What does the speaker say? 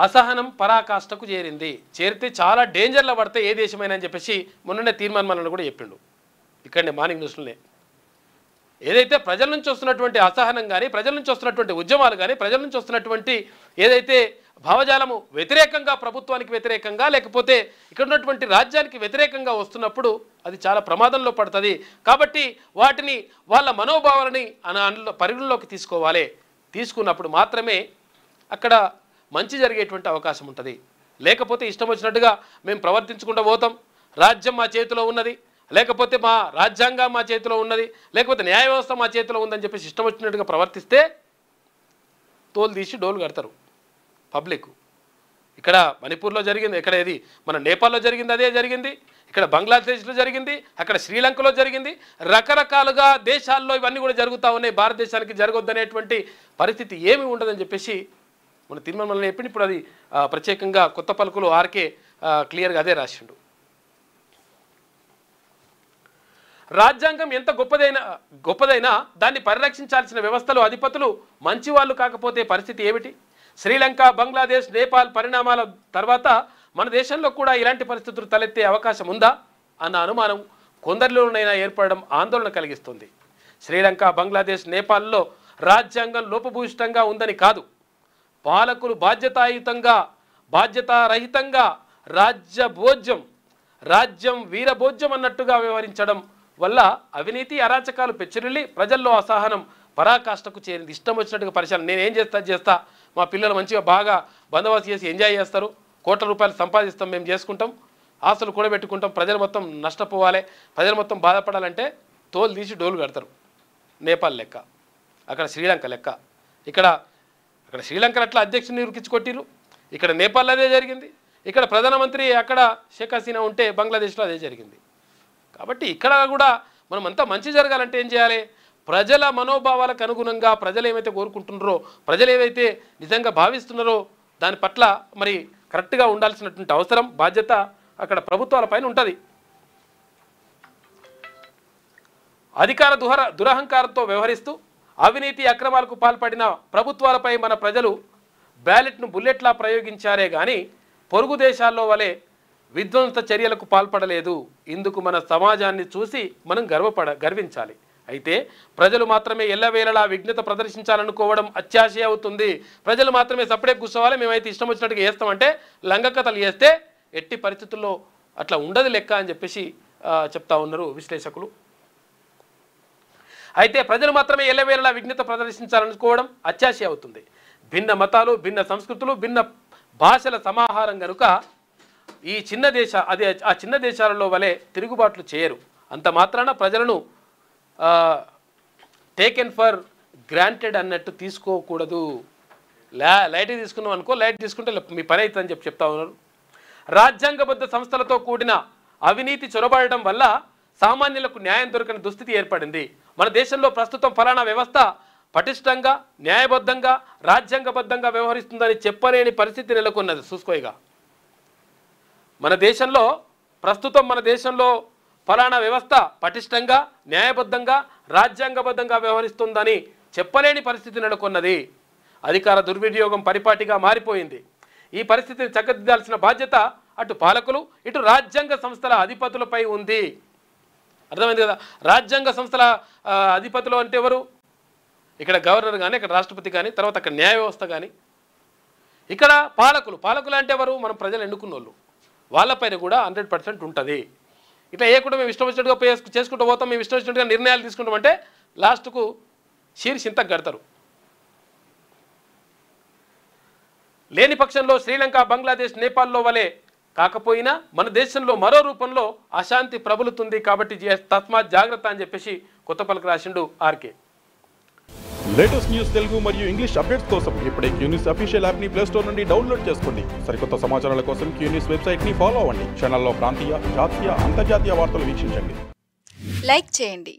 అసహనం పరాకాష్ఠకు చేరితే చాలా డేంజర్లో పడితే ఏ దేశమైనా అని చెప్పేసి మొన్ననే తీర్మానం కూడా చెప్పిండు ఇక్కడనే మార్నింగ్ న్యూస్లోనే. ఏదైతే ప్రజల నుంచి వస్తున్నటువంటి అసహనం కానీ, ప్రజల నుంచి వస్తున్నటువంటి ఉద్యమాలు కానీ, ప్రజల నుంచి వస్తున్నటువంటి ఏదైతే భావజాలము వ్యతిరేకంగా, ప్రభుత్వానికి వ్యతిరేకంగా, లేకపోతే ఇక్కడ ఉన్నటువంటి రాజ్యానికి వ్యతిరేకంగా వస్తున్నప్పుడు అది చాలా ప్రమాదంలో పడుతుంది. కాబట్టి వాటిని, వాళ్ళ మనోభావాలని పరిగణలోకి తీసుకోవాలి. తీసుకున్నప్పుడు మాత్రమే అక్కడ మంచి జరిగేటువంటి అవకాశం ఉంటుంది. లేకపోతే ఇష్టం వచ్చినట్టుగా మేము ప్రవర్తించుకుంటూ పోతాం, రాజ్యం మా చేతిలో ఉన్నది, లేకపోతే మా రాజ్యాంగం మా చేతిలో ఉన్నది, లేకపోతే న్యాయ వ్యవస్థ మా చేతిలో ఉందని చెప్పేసి ఇష్టం వచ్చినట్టుగా ప్రవర్తిస్తే తోలు తీసి డోలు కడతారు పబ్లిక్. ఇక్కడ మణిపూర్లో జరిగింది, ఇక్కడ ఏది మన నేపాల్లో జరిగింది, అదే జరిగింది, ఇక్కడ బంగ్లాదేశ్లో జరిగింది, అక్కడ శ్రీలంకలో జరిగింది, రకరకాలుగా దేశాల్లో ఇవన్నీ కూడా జరుగుతూ ఉన్నాయి. భారతదేశానికి జరగొద్దనేటువంటి పరిస్థితి ఏమి ఉండదని చెప్పేసి మన తీర్మానం చెప్పింది. ఇప్పుడు అది ప్రత్యేకంగా కొత్త పలుకులు ఆర్కే క్లియర్గా అదే రాసిండు. రాజ్యాంగం ఎంత గొప్పదైనా దాన్ని పరిరక్షించాల్సిన వ్యవస్థలు, అధిపతులు మంచి వాళ్ళు కాకపోతే పరిస్థితి ఏమిటి? శ్రీలంక, బంగ్లాదేశ్, నేపాల్ పరిణామాల తర్వాత మన దేశంలో కూడా ఇలాంటి పరిస్థితులు తలెత్తే అవకాశం ఉందా అన్న అనుమానం కొందరిలోనైనా ఏర్పడడం ఆందోళన కలిగిస్తుంది. శ్రీలంక, బంగ్లాదేశ్, నేపాల్లో రాజ్యాంగం లోపభూయిష్టంగా ఉందని కాదు, పాలకులు బాధ్యతారహితంగా రాజ్యం వీరభోజ్యం అన్నట్టుగా వ్యవహరించడం వల్ల అవినీతి, అరాచకాలు పెచ్చురిల్లి ప్రజల్లో అసహనం పరాకాష్ఠకు చేరింది. ఇష్టం వచ్చినట్టుగా పరిశీలన, నేనేం చేస్తా, మా పిల్లలు మంచిగా బాగా బందోబస్తు చేసి ఎంజాయ్ చేస్తారు, కోట్ల రూపాయలు సంపాదిస్తాం, మేము చేసుకుంటాం, ఆస్తులు కూడబెట్టుకుంటాం, ప్రజలు మొత్తం నష్టపోవాలి, ప్రజలు మొత్తం బాధపడాలంటే తోలు తీసి డోలు కడతారు. నేపాల్ లెక్క, అక్కడ శ్రీలంక లెక్క. ఇక్కడ శ్రీలంకలో అట్లా అధ్యక్షుని ఉరికించి కొట్టిరు, ఇక్కడ నేపాల్లో అదే జరిగింది, ఇక్కడ ప్రధానమంత్రి అక్కడ షేక్ హసీనా ఉంటే బంగ్లాదేశ్లో అదే జరిగింది. కాబట్టి ఇక్కడ కూడా మనం అంతా మంచి జరగాలంటే ఏం చేయాలి? ప్రజల మనోభావాలకు అనుగుణంగా ప్రజలు ఏమైతే కోరుకుంటున్నారో, ప్రజలు ఏవైతే నిజంగా భావిస్తున్నారో దాని పట్ల మరి కరెక్ట్గా ఉండాల్సినటువంటి అవసరం, బాధ్యత అక్కడ ప్రభుత్వాలపైన ఉంటుంది. అధికార దురహంకారంతో వ్యవహరిస్తూ అవినీతి అక్రమాలకు పాల్పడిన ప్రభుత్వాలపై మన ప్రజలు బ్యాలెట్ను బుల్లెట్లా ప్రయోగించారే కానీ పొరుగు దేశాల్లో వలె విధ్వంస చర్యలకు పాల్పడలేదు. ఇందుకు మన సమాజాన్ని చూసి మనం గర్వించాలి. అయితే ప్రజలు మాత్రమే ఎల్లవేళలా విఘ్నత ప్రదర్శించాలనుకోవడం అత్యాశ అవుతుంది. ప్రజలు మాత్రమే సపడే కూర్చోవాలి, మేమైతే ఇష్టం వచ్చినట్టుగా చేస్తామంటే లంగకథలు చేస్తే ఎట్టి పరిస్థితుల్లో అట్లా ఉండదు లెక్క అని చెప్పేసి చెప్తా ఉన్నారు విశ్లేషకులు. అయితే ప్రజలు మాత్రమే ఎల్లవేళలా విఘ్నత ప్రదర్శించాలనుకోవడం అత్యాశ అవుతుంది. భిన్న మతాలు, భిన్న సంస్కృతులు, భిన్న భాషల సమాహారం కనుక ఆ చిన్న దేశాలలో వలె తిరుగుబాట్లు చేయరు. అంత మాత్రాన ప్రజలను టేకెన్ ఫర్ గ్రాంటెడ్ అన్నట్టు తీసుకోకూడదు. లైట్ తీసుకున్నాం అనుకో, లైట్ తీసుకుంటే మీ పని అవుతుందని చెప్తా ఉన్నారు. రాజ్యాంగబద్ధ సంస్థలతో కూడిన అవినీతి చొరబడటం వల్ల సామాన్యులకు న్యాయం దొరకని దుస్థితి ఏర్పడింది. మన దేశంలో ప్రస్తుతం ఫలానా వ్యవస్థ పటిష్టంగా, న్యాయబద్ధంగా, రాజ్యాంగబద్ధంగా వ్యవహరిస్తుందని చెప్పలేని పరిస్థితి నెలకొన్నది. చూసుకోయిగా మన దేశంలో ఫలానా వ్యవస్థ పటిష్టంగా, న్యాయబద్ధంగా, రాజ్యాంగబద్ధంగా వ్యవహరిస్తుందని చెప్పలేని పరిస్థితి నెలకొన్నది. అధికార దుర్వినియోగం పరిపాటిగా మారిపోయింది. ఈ పరిస్థితిని చక్కదిద్దాల్సిన బాధ్యత అటు పాలకులు, ఇటు రాజ్యాంగ సంస్థల అధిపతులపై ఉంది. అర్థమైంది కదా? రాజ్యాంగ సంస్థల అధిపతులు అంటే ఎవరు? ఇక్కడ గవర్నర్ కానీ, ఇక్కడ రాష్ట్రపతి కానీ, తర్వాత అక్కడ న్యాయ వ్యవస్థ కానీ. ఇక్కడ పాలకులు అంటే ఎవరు? మనం ప్రజలు ఎన్నుకున్న వాళ్ళు, వాళ్ళపైన కూడా 100% ఉంటుంది. ఇట్లా ఏకుండా మేము ఇష్టం వచ్చినట్టుగా చేసుకుంటూ పోతాం, మేము ఇష్టం వచ్చినట్టుగా నిర్ణయాలు తీసుకుంటామంటే లాస్ట్కు చింతకు కడతారు. లేని పక్షంలో శ్రీలంక, బంగ్లాదేశ్, నేపాల్లో వలె కాకపోయినా మన దేశంలో మరో రూపంలో అశాంతి ప్రబలుతుంది. కాబట్టి తస్మాత్ జాగ్రత్త అని చెప్పేసి కొత్త పలుకు రాసిండు ఆర్కే. లేటెస్ట్ న్యూస్ తెలుగు మరియు ఇంగ్లీష్ అప్డేట్స్ కోసం ఇప్పుడే క్యూన్యూస్ అఫీషియల్ యాప్ ని ప్లే స్టోర్ నుండి డౌన్లోడ్ చేసుకోండి. సరికొత్త సమాచారాల కోసం క్యూన్యూస్ వెబ్సైట్ ని ఫాలో అవ్వండి. ఛానల్లో ప్రాంతీయ, జాతీయ, అంతర్జాతీయ వార్తలు వీక్షించండి. లైక్ చేయండి.